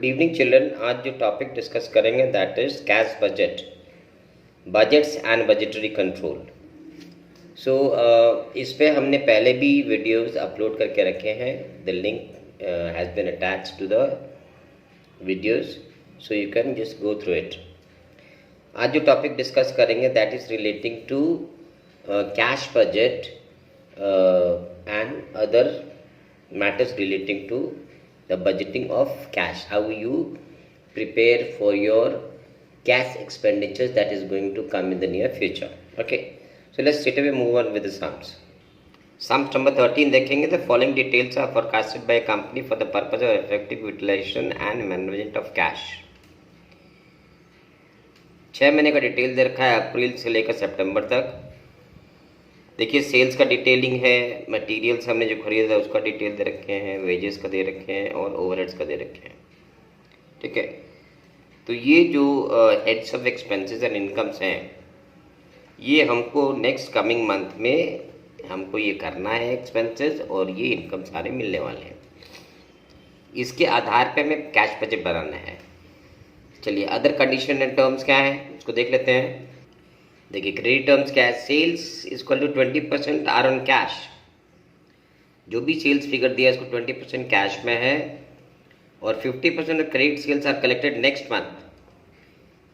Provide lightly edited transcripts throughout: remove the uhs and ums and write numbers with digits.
Good evening children. आज जो topic discuss करेंगे that is cash budget, budgets and budgetary control. So इस पे हमने पहले भी वीडियोस अपलोड करके रखे हैं। The link has been attached to the videos, so you can just go through it. आज जो टॉपिक डिस्कस करेंगे that is relating to cash budget and other matters relating to the budgeting of cash, how you prepare for your cash expenditures that is going to come in the near future. Okay, so let's straight away move on with the sums. Sums number 13 देखेंगे। the following details are forecasted by a company for the purpose of effective utilization and management of cash। 6 महीने का detail दे रखा है, अप्रैल से लेकर सितंबर तक। देखिए sales का डिटेलिंग है, मटेरियल्स हमने जो खरीदा उसका डिटेल दे रखे हैं, वेजेस का दे रखे हैं और ओवरहेड्स का दे रखे हैं। ठीक है, तो ये जो heads of expenses and incomes हैं, ये हमको नेक्स्ट कमिंग मंथ में हमको ये करना है एक्सपेंसेस, और ये इनकम सारे मिलने वाले हैं। इसके आधार पे हमें कैश बजट बनाना है। चलिए अदर कंडीशन एंड टर्म्स क्या है उसको देख लेते हैं। देखिए क्रेडिट टर्म्स क्या है, sales equal to 20% are on cash. जो भी सेल्स फिगर दिया है इसको 20% कैश में है, और 50% of credit sales are collected next month.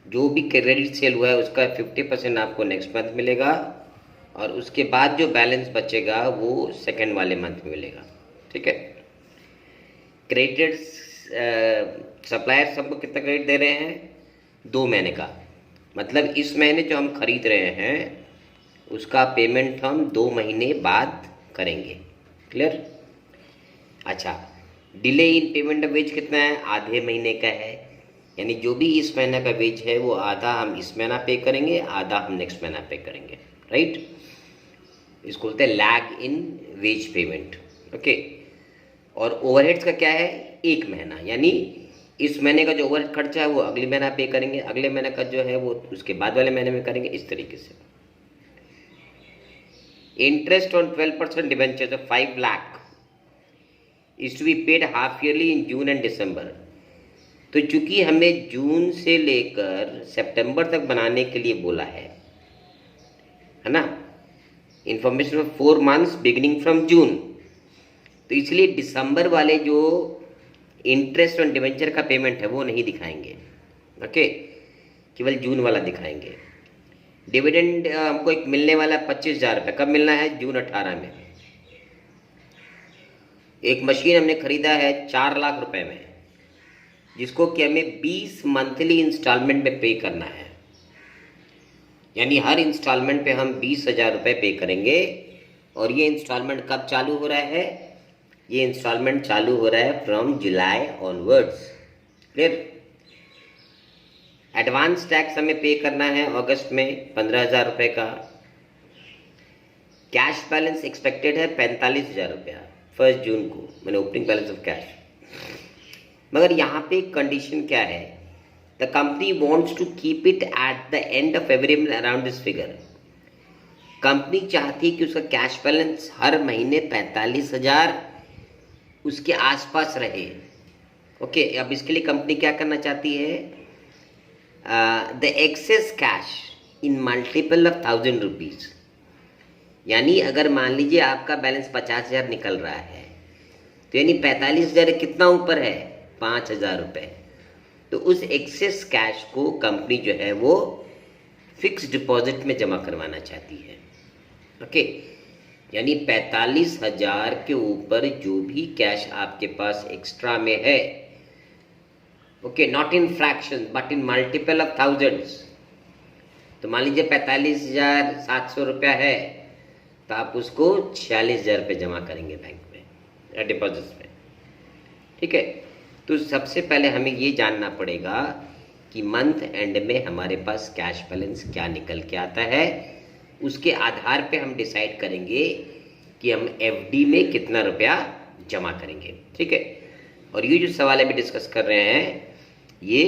जो भी क्रेडिट सेल हुआ है उसका 50% आपको नेक्स्ट मंथ मिलेगा, और उसके बाद जो बैलेंस बचेगा वो सेकेंड वाले मंथ में मिलेगा। ठीक है, क्रेडिट सप्लायर्स हमको कितना क्रेडिट दे रहे हैं, 2 महीने का। मतलब इस महीने जो हम खरीद रहे हैं उसका पेमेंट हम 2 महीने बाद करेंगे। क्लियर? अच्छा, delay in payment of ways कितना है, आधे महीने का है। यानी जो भी इस महीने का वेज है वो आधा हम इस महीना पे करेंगे, आधा हम नेक्स्ट महीना पे करेंगे। राइट, इसको बोलते हैं लैग इन वेज पेमेंट। ओके, और ओवरहेड्स का क्या है, 1 महीना। यानी इस महीने का जो ओवरहेड खर्चा है वो अगले महीना पे करेंगे, अगले महीने का जो है वो उसके बाद वाले महीने में करेंगे, इस तरीके से। Interest on 12% debentures of 5 lakh is to be paid half yearly in June and December. तो चूंकि हमें जून से लेकर सितंबर तक बनाने के लिए बोला है ना, information of 4 months beginning from June, तो इसलिए दिसंबर वाले जो इंटरेस्ट ऑन डिबेंचर का पेमेंट है वो नहीं दिखाएंगे। ओके, केवल जून वाला दिखाएंगे। डिविडेंड हमको एक मिलने वाला 25,000 रुपये। कब मिलना है, जून 18 में। एक मशीन हमने खरीदा है 4 लाख रुपए में, जिसको कि हमें 20 मंथली इंस्टॉलमेंट में पे करना है। यानी हर इंस्टॉलमेंट पे हम 20,000 रुपये पे करेंगे, और ये इंस्टॉलमेंट कब चालू हो रहा है, ये इंस्टॉलमेंट चालू हो रहा है from July onwards. Clear? Advance tax हमें पे करना है अगस्त में 15,000 रुपये का। कैश बैलेंस एक्सपेक्टेड है 45,000 रुपया 1 जून को, मैंने ओपनिंग बैलेंस ऑफ कैश। मगर यहाँ पे कंडीशन क्या है, the company wants to keep it at the end of every month around this figure. Company चाहती है कि उसका कैश बैलेंस हर महीने 45,000 उसके आसपास रहे। ओके, अब इसके लिए कंपनी क्या करना चाहती है, the access cash in multiple of 1,000 rupees. यानी अगर मान लीजिए आपका बैलेंस 50,000 निकल रहा है, तो यानी 45,000 कितना ऊपर है, 5,000 रुपये। तो उस एक्सेस कैश को कंपनी जो है वो फिक्स डिपॉजिट में जमा करवाना चाहती है। ओके, यानी 45,000 के ऊपर जो भी कैश आपके पास एक्स्ट्रा में है, okay, not in fraction but in multiple of thousands. तो मान लीजिए 45,700 रुपया है, तो आप उसको 46,000 रुपये जमा करेंगे बैंक में या डिपॉजिट में। ठीक है, तो सबसे पहले हमें ये जानना पड़ेगा कि मंथ एंड में हमारे पास कैश बैलेंस क्या निकल के आता है। उसके आधार पे हम डिसाइड करेंगे कि हम एफडी में कितना रुपया जमा करेंगे। ठीक है, और ये जो सवाल अभी डिस्कस कर रहे हैं ये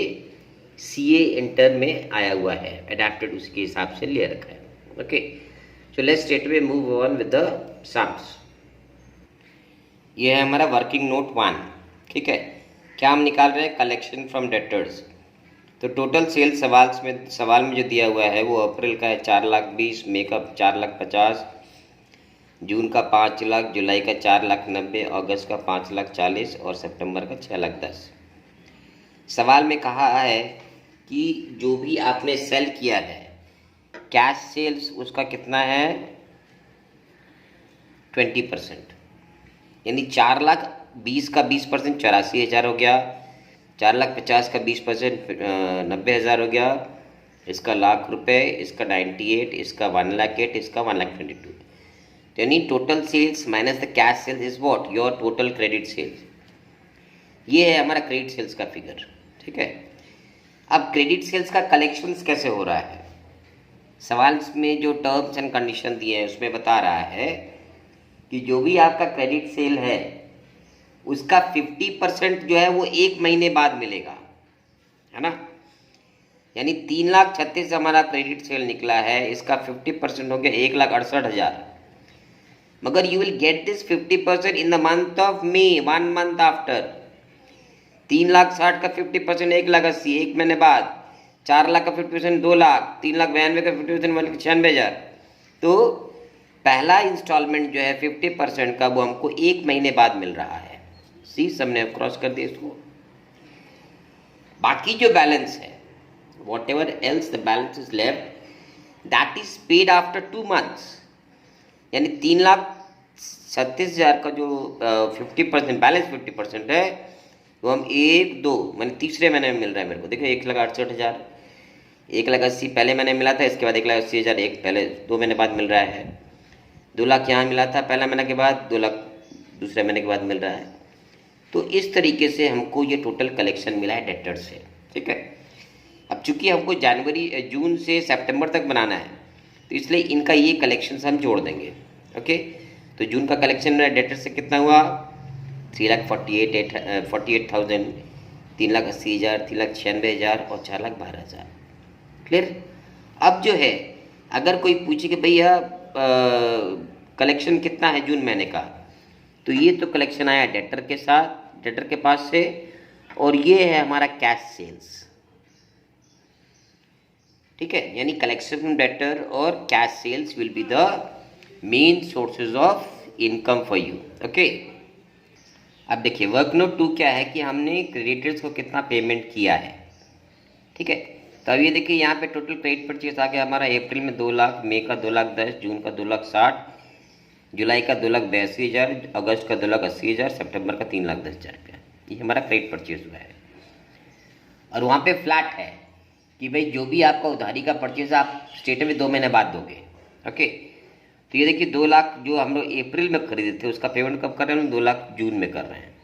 सीए इंटर में आया हुआ है, अडेप्टेड उसके हिसाब से ले रखा है। Okay, so let's straight away move on with the sums. ये है हमारा वर्किंग नोट 1। ठीक है, क्या हम निकाल रहे हैं? Collection from debtors. तो टोटल सेल्स सवाल में जो दिया हुआ है वो अप्रैल का है 4,20,000, मई का 4,50,000, जून का 5,00,000, जुलाई का 4,90,000, अगस्त का 5,40,000 और सितंबर का 6,10,000। सवाल में कहा है कि जो भी आपने सेल किया है कैश सेल्स उसका कितना है? 20%, यानी 4,20,000 का 20% 84,000 हो गया, 4,50,000 का 20% 90,000 हो गया, इसका ₹1,00,000, इसका 98, इसका 1,08,000, इसका 1,22,000। यानी total sales minus the cash sales is what? Your total credit sales. ये है हमारा क्रेडिट सेल्स का फिगर, ठीक है। अब क्रेडिट सेल्स का कलेक्शंस कैसे हो रहा है? सवाल में जो टर्म्स एंड कंडीशन दिए हैं उसमें बता रहा है कि जो भी आपका क्रेडिट सेल है उसका 50% जो है वो 1 महीने बाद मिलेगा, है ना। यानी 3,36,000 हमारा क्रेडिट सेल निकला है, इसका 50% हो गया 1,68,000। मगर you will get this 50% in the month of may, 1 month after. 3,60,000 का 50% 1,80,000, 1 महीने बाद। 4,00,000 का 50% 2,00,000, 3,92,000 का 50% 1,96,000। तो पहला इंस्टॉलमेंट जो है 50% का वो हमको 1 महीने बाद मिल रहा है। सी, सबने क्रॉस कर दिया इसको। बाकी जो बैलेंस है, what ever else the balance is left, that is paid after 2 months. यानी 3,37,000 का जो 50% बैलेंस 50% है वो हम 1-2 मैंने तीसरे महीने में मिल रहा है मेरे को। देखो 1,68,000, 1,80,000 पहले महीने मिला था, इसके बाद 1,80,000 एक पहले 2 महीने बाद मिल रहा है। 2,00,000 यहाँ मिला था पहला महीने के बाद, 2,00,000 दूसरे महीने के बाद मिल रहा है। तो इस तरीके से हमको ये टोटल कलेक्शन मिला है डेटर से, ठीक है। अब चूंकि हमको जून से सितंबर तक बनाना है तो इसलिए इनका ये कलेक्शन हम जोड़ देंगे, ओके। तो जून का कलेक्शन मेरा डेटर से कितना हुआ? 3,48,000, 3,80,000, 3,96,000 और 4,12,000। क्लियर? अब जो है अगर कोई पूछे कि भैया कलेक्शन कितना है जून महीने का, तो ये तो कलेक्शन आया डेटर के साथ, डेटर के पास से, और ये है हमारा कैश सेल्स, ठीक है। यानी कलेक्शन फ्रॉम डेटर और cash sales will be the main sources of income for you, okay. अब देखिए वर्क नोट 2 क्या है कि हमने क्रेडिटर्स को कितना पेमेंट किया है, ठीक है। तो अब ये देखिए यहाँ पे टोटल क्रेडिट परचेज आ गया हमारा अप्रैल में 2,00,000, मई का 2,10,000, जून का 2,60,000, जुलाई का 2,82,000, अगस्त का 2,80,000, सितंबर का 3,10,000 रुपया। ये हमारा क्रेडिट परचेज हुआ है। और वहाँ पे फ्लैट है कि भाई जो भी आपका उधारी का परचेज आप स्टेटमेंट में 2 महीने बाद दोगे, ओके। तो ये देखिए 2,00,000 जो हम लोग अप्रैल में खरीदे थे उसका पेमेंट कब कर रहे हैं? हम 2,00,000 जून में कर रहे हैं।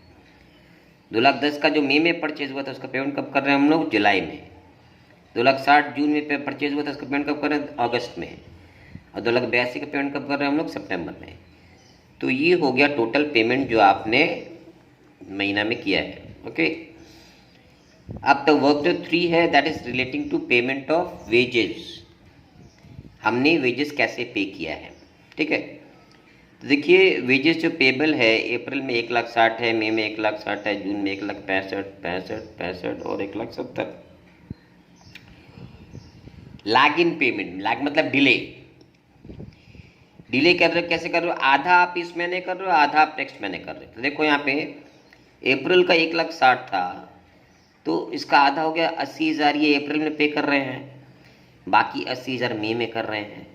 2,10,000 का जो मई में परचेज हुआ था उसका पेमेंट कब कर रहे हैं हम लोग? जुलाई में। 2,60,000 जून में परचेज हुआ था उसका पेमेंट कब कर रहे हैं? अगस्त में। और 2,82,000 का पेमेंट कब कर रहे हैं हम लोग? सितंबर में। तो ये हो गया टोटल पेमेंट जो आपने महीना में किया है, ओके। अब तो वर्क जो 3 है that is relating to payment of wages. हमने वेजेस कैसे पे किया है, ठीक है। तो देखिए वेजेस जो पेबल है अप्रैल में 1,60,000 है, मई में 1,60,000 है, जून में 1,65,000 और 1,70,000। लैग इन पेमेंट, लैग मतलब डिले कर रहे हो। कैसे कर रहे हो? आधा आप इस महीने कर रहे हो, आधा आप नेक्स्ट महीने कर रहे हो। तो देखो यहाँ पे अप्रैल का 1,60,000 था तो इसका आधा हो गया 80,000, ये अप्रैल में पे कर रहे हैं, बाकी 80,000 मई में कर रहे हैं।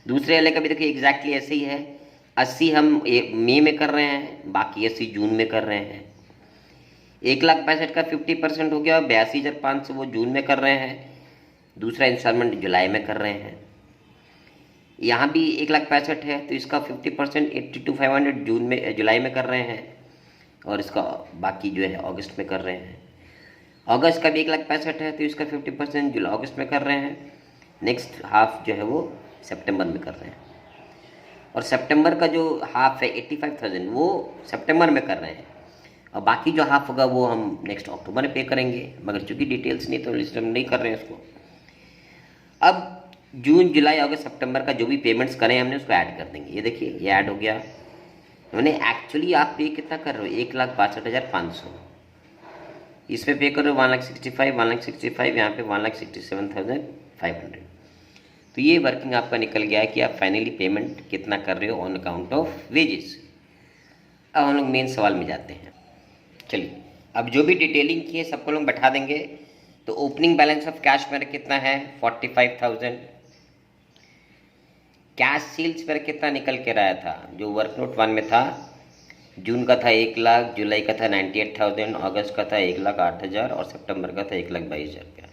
दूसरे वाले का भी देखिए एग्जैक्टली ऐसे ही है, 80 हम मई में कर रहे हैं, बाकी 80 जून में कर रहे हैं। 1,65,000 का 50% हो गया, 82,500 वो जून में कर रहे हैं, दूसरा इंस्टॉलमेंट जुलाई में कर रहे हैं। यहाँ भी 1,65,000 है तो इसका 50% 82,500 जून में जुलाई में कर रहे हैं, और इसका बाकी जो है अगस्त में कर रहे हैं। अगस्त का भी 1,65,000 है तो इसका 50% जुलाई अगस्त में कर रहे हैं, नेक्स्ट हाफ जो है वो सितंबर में कर रहे हैं। और सितंबर का जो हाफ है 85,000 वो सितंबर में कर रहे हैं, और बाकी जो हाफ होगा वो हम नेक्स्ट अक्टूबर में पे करेंगे, मगर चूँकि डिटेल्स नहीं तो लिस्ट में नहीं कर रहे हैं इसको। अब जून जुलाई अगस्त सितंबर का जो भी पेमेंट्स करें हमने उसको ऐड कर देंगे। ये देखिए ये ऐड हो गया, मैंने एक्चुअली आप पे कितना कर रहे हो, 1,62,500, इसमें पे कर रहे हो 1,65,000, 1,65,000, यहाँ पे 1,67,500। तो ये वर्किंग आपका निकल गया है कि आप फाइनली पेमेंट कितना कर रहे हो ऑन अकाउंट ऑफ वेजेस। अब हम लोग मेन सवाल में जाते हैं। चलिए, अब जो भी डिटेलिंग की है सबको लोग बैठा देंगे। तो ओपनिंग बैलेंस ऑफ कैश मेरा कितना है, 45,000। कैश सेल्स पर कितना निकल के रहा था, जो वर्क नोट 1 में था, जून का था 1,00,000, जुलाई का था 98,000, अगस्त का था 1,08,000 और सितंबर का था 1,22,000 रुपया।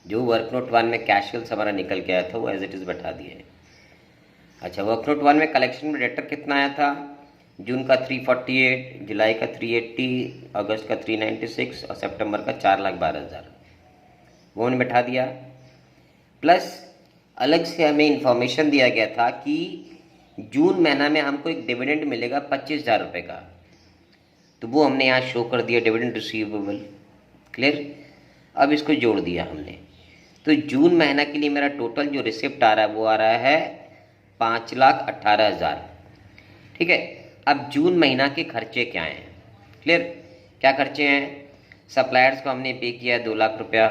जो वर्क नोट 1 में कैश सेल्स हमारा निकल के आया था वो एज इट इज़ बैठा दिए। अच्छा, वर्क नोट 1 में कलेक्शन में डेटर कितना आया था, जून का 348, जुलाई का 380, अगस्त का 396 और सितंबर का 4,12,000, वो उन्हें बैठा दिया। प्लस अलग से हमें इंफॉर्मेशन दिया गया था कि जून महीना में हमको एक डिविडेंड मिलेगा 25,000 रुपये का, तो वो हमने यहाँ शो कर दिया, डिविडेंड रिसीवेबल। क्लियर। अब इसको जोड़ दिया हमने, तो जून महीना के लिए मेरा टोटल जो रिसिप्ट आ रहा है वो आ रहा है 5,18,000। ठीक है। अब जून महीना के खर्चे क्या हैं, क्लियर, क्या खर्चे हैं। सप्लायर्स को हमने पे किया 2,00,000 रुपया,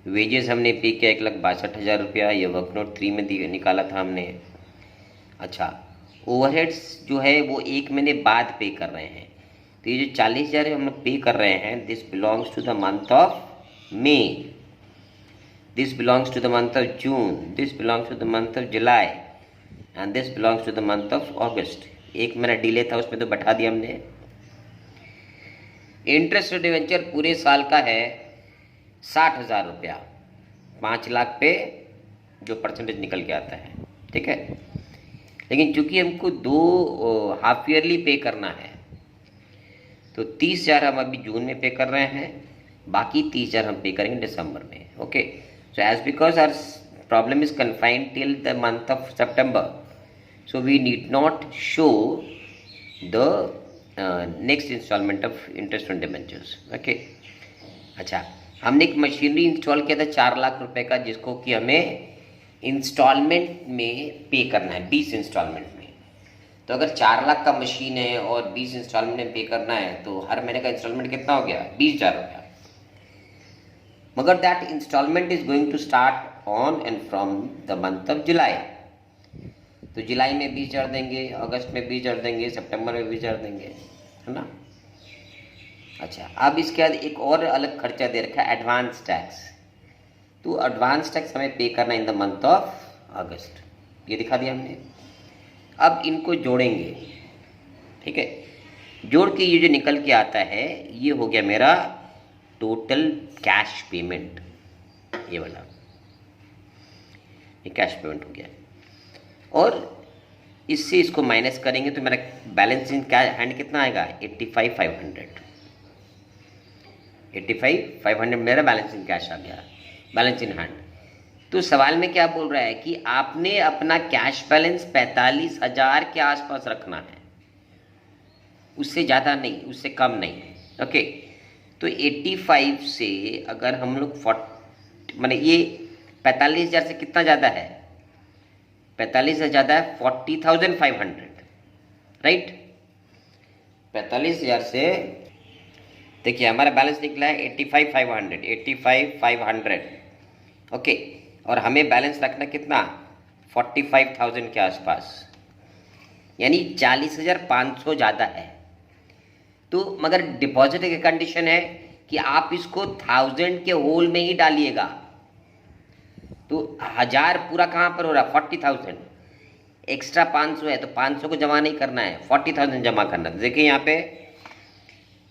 वेजेस हमने पे किया 1,62,000 रुपया, ये वर्क नोट 3 में निकाला था हमने। अच्छा, ओवरहेड्स जो है वो 1 महीने बाद पे कर रहे हैं, तो ये जो 40,000 हम लोग पे कर रहे हैं, this belongs to the month of May, this belongs to the month of June, this belongs to the month of July and this belongs to the month of August. एक महीना डिले था उसमें तो बैठा दिया हमने। इंटरेस्ट डिवेंचर पूरे साल का है 60,000 रुपया, 5,00,000 पे जो परसेंटेज निकल के आता है। ठीक है। लेकिन चूंकि हमको 2 हाफ ईयरली पे करना है, तो 30,000 हम अभी जून में पे कर रहे हैं, बाकी 30,000 हम पे करेंगे दिसंबर में। Okay, so as because our problem is confined till the month of September, so we need not show the next installment of interest on debentures. Okay. अच्छा, हमने एक मशीनरी इंस्टॉल किया था 4,00,000 रुपए का, जिसको कि हमें इंस्टॉलमेंट में पे करना है, 20 इंस्टॉलमेंट में। तो अगर 4,00,000 का मशीन है और 20 इंस्टॉलमेंट में पे करना है, तो हर महीने का इंस्टॉलमेंट कितना हो गया, 20,000 रुपया। मगर that instalment is going to start on and from the month of July. तो जुलाई में 20,000 देंगे, अगस्त में 20,000 देंगे, सितंबर में 20,000 देंगे, है ना। अच्छा, अब इसके बाद एक और अलग खर्चा दे रखा है, एडवांस टैक्स। तो एडवांस टैक्स हमें पे करना इन द मंथ ऑफ अगस्त, ये दिखा दिया हमने। अब इनको जोड़ेंगे। ठीक है, जोड़ के ये जो निकल के आता है ये हो गया मेरा टोटल कैश पेमेंट, ये वाला, ये कैश पेमेंट हो गया। और इससे इसको माइनस करेंगे तो मेरा बैलेंस इन हैंड कितना आएगा, 85,500। 85,500 मेरा बैलेंस इन कैश आ गया, बैलेंस इन हैंड। तो सवाल में क्या बोल रहा है कि आपने अपना कैश बैलेंस 45,000 के आसपास रखना है, उससे ज़्यादा नहीं, उससे कम नहीं। ओके, तो 85 से अगर हम लोग 40, मैंने ये 45,000 से कितना ज़्यादा है, 45,000 ज़्यादा है 40,500, राइट। 45,000 से देखिए हमारा बैलेंस निकला है 85,500, 85,500। ओके, और हमें बैलेंस रखना कितना, 45,000 के आसपास, यानी 40,500 ज़्यादा है। तो मगर डिपॉजिट की कंडीशन है कि आप इसको 1000 के होल में ही डालिएगा। तो 1000 पूरा कहाँ पर हो रहा है, 40,000, एक्स्ट्रा 500 है, तो 500 को जमा नहीं करना है, 40,000 जमा करना है। देखिए यहाँ पे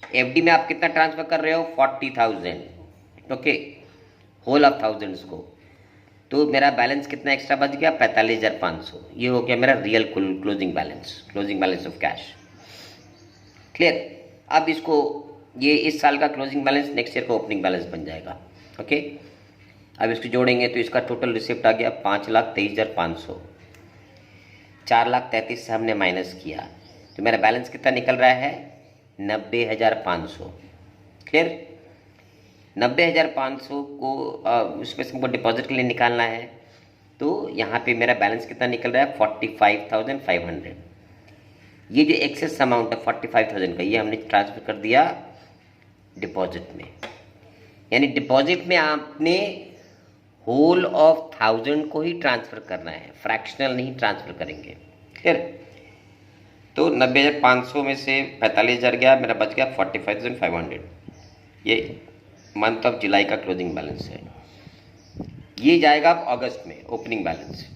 एफडी में आप कितना ट्रांसफर कर रहे हो, 40,000। ओके, होल ऑफ थाउजेंड्स को। तो मेरा बैलेंस कितना एक्स्ट्रा बच गया, 45,500। ये हो गया मेरा real closing balance of cash. Clear. अब इसको, ये इस साल का क्लोजिंग बैलेंस नेक्स्ट ईयर का ओपनिंग बैलेंस बन जाएगा। ओके, अब इसको जोड़ेंगे तो इसका टोटल रिसिप्ट आ गया 5,23,500। 4,33,000 से हमने माइनस किया तो मेरा बैलेंस कितना निकल रहा है, 90,500। क्लियर। 90,500 को उसमें से हमको डिपॉजिट के लिए निकालना है, तो यहाँ पे मेरा बैलेंस कितना निकल रहा है, 45,500। ये जो एक्सेस अमाउंट है 45,000 का, ये हमने ट्रांसफ़र कर दिया डिपॉजिट में। यानी डिपॉजिट में आपने होल ऑफ 1000 को ही ट्रांसफ़र करना है, फ्रैक्शनल नहीं ट्रांसफ़र करेंगे। फिर तो 90,500 में से 45,000 गया, मेरा बच गया 45,500। ये मंथ ऑफ जुलाई का क्लोजिंग बैलेंस है। ये जाएगा अब अगस्त में ओपनिंग बैलेंस,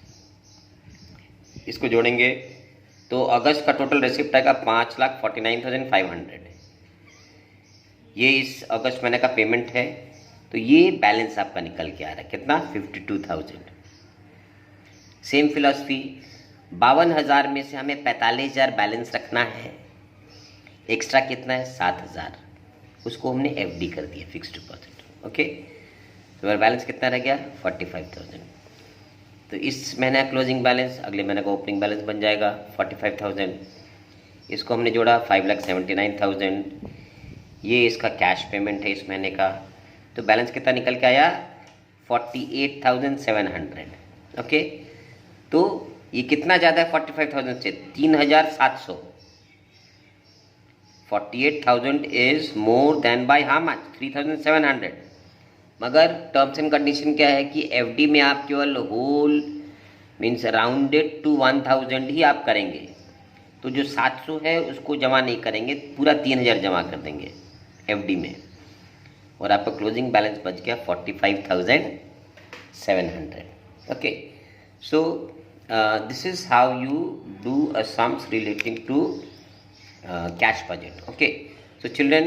इसको जोड़ेंगे तो अगस्त का टोटल रिसिप्ट आएगा 5,49,500। ये इस अगस्त महीने का पेमेंट है, तो ये बैलेंस आपका निकल के आ रहा है कितना, 52,000। सेम फिलॉसफी, 52,000 में से हमें 45,000 बैलेंस रखना है, एक्स्ट्रा कितना है 7,000, उसको हमने एफडी कर दिया, फिक्स डिपॉजिट। ओके, तो मेरा बैलेंस कितना रह गया 45,000। तो इस महीने का क्लोजिंग बैलेंस अगले महीने का ओपनिंग बैलेंस बन जाएगा 45,000। इसको हमने जोड़ा 5,79,000, ये इसका कैश पेमेंट है इस महीने का, तो बैलेंस कितना निकल के आया 48,700। ओके, तो ये कितना ज़्यादा है 45,000 से, 3,700। 48,000 is more than by how much, 3,700। मगर टर्म्स एंड कंडीशन क्या है कि एफडी में आप केवल होल मीन्स राउंडेड टू 1,000 ही आप करेंगे, तो जो 700 है उसको जमा नहीं करेंगे, पूरा 3,000 जमा कर देंगे एफडी में, और आपका क्लोजिंग बैलेंस बच गया 45,700। Okay, so this is how you do a sums relating to cash budget. Okay, so children,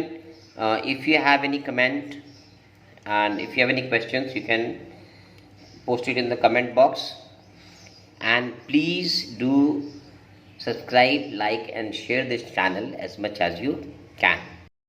if you have any comment and if you have any questions, you can post it in the comment box, and please do subscribe, like and share this channel as much as you can.